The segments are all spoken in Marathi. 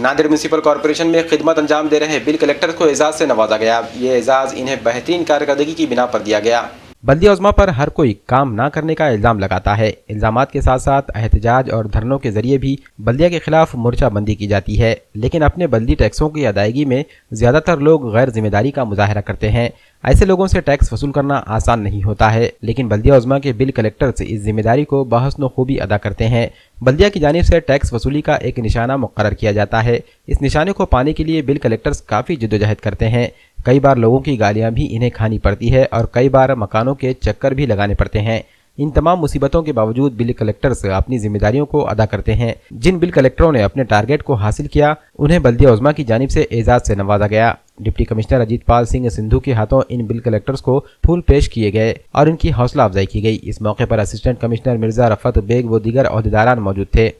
नांदेड़ म्यूनसिपल कॉरपोरेशन में खिदमत अंजाम दे रहे बिल कलेक्टर्स को एजाज से नवाजा गया। ये एजाज इन्हें बेहतरीन कारकर्दगी की बिना पर दिया गया। बल्दिया उज़्मा पर हर कोई काम ना करने का इल्ज़ाम लगाता है। इल्ज़ामात के साथ साथ एहतजाज और धरनों के जरिए भी बल्दिया के खिलाफ मोर्चाबंदी की जाती है, लेकिन अपने बल्दी टैक्सों की अदायगी में ज़्यादातर लोग गैर जिम्मेदारी का मुजाहरा करते हैं। ऐसे लोगों से टैक्स वसूल करना आसान नहीं होता है, लेकिन बल्दिया उज़्मा के बिल कलेक्टर्स इस जिम्मेदारी को बहस्न खूबी अदा करते हैं। बल्दिया की जानिब से टैक्स वसूली का एक निशाना मुकर्रर किया जाता है। इस निशाने को पाने के लिए बिल कलेक्टर्स काफ़ी जद्दोजहद करते हैं। कई बार लोगों की गालियां भी इन्हें खानी पड़ती है और कई बार मकानों के चक्कर भी लगाने पड़ते हैं। इन तमाम मुसीबतों के बावजूद बिल कलेक्टर्स अपनी जिम्मेदारियों को अदा करते हैं। जिन बिल कलेक्टरों ने अपने टारगेट को हासिल किया, उन्हें बल्दिया उज़्मा की जानिब से एजाज से नवाजा गया। डिप्टी कमिश्नर अजीत पाल सिंह सिंधु के हाथों इन बिल कलेक्टर्स को फूल पेश किए गए और इनकी हौसला अफजाई की गई। इस मौके पर असिस्टेंट कमिश्नर मिर्जा रफत बेग व दीगर अहदेदारान मौजूद थे।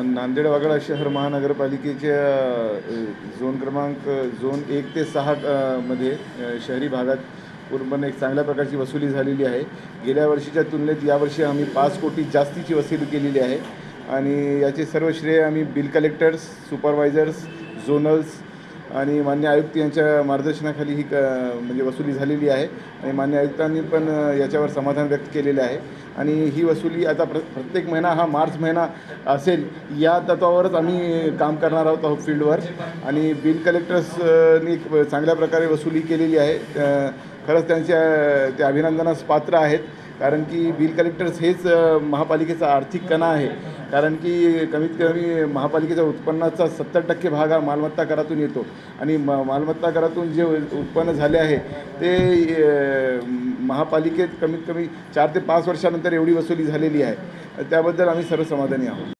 नांदेड वगळा शहर महानगरपालिकेच्या झोन 1 ते 6 मध्ये शहरी भागात पूर्णपणे एक चांगल्या प्रकारची वसुली झालेली आहे। गेल्या वर्षीच्या तुलनेत यावर्षी आम्ही 5 कोटी जास्तीची वसुली केलेली आहे आणि याचे सर्व श्रेय आम्ही बिल कलेक्टर्स, सुपरवायझर्स, झोनल्स आणि मान्य आयुक्त यांच्या मार्गदर्शनाखाली ही म्हणजे वसुली झालेली आहे आणि मान्य आयुक्तांनी पण याच्यावर समाधान व्यक्त केलेले आहे आणि ही वसुली आता प्रत्येक महिना हा मार्च महिना असेल या तत्वावरच आम्ही काम करणार आहोत फील्डवर आणि बिल कलेक्टर्सनी चांगल्या प्रकारे वसुली केलेली आहे। खरंच ते अभिनंदनास पात्र आहेत, कारण की बिल कलेक्टर्स हेच महापालिकेचा आर्थिक कणा आहे। कारण की कमीत कमी महापालिकेच्या उत्पन्नाचा 70% भाग हा मालमत्ता करातून येतो आणि मालमत्ता करातून जे उत्पन्न झाले आहे ते महापालिकेत कमीत कमी 4 ते 5 वर्षानंतर एवढी वसुली झालेली आहे। त्याबद्दल आम्ही सर्व समाधानी आहोत।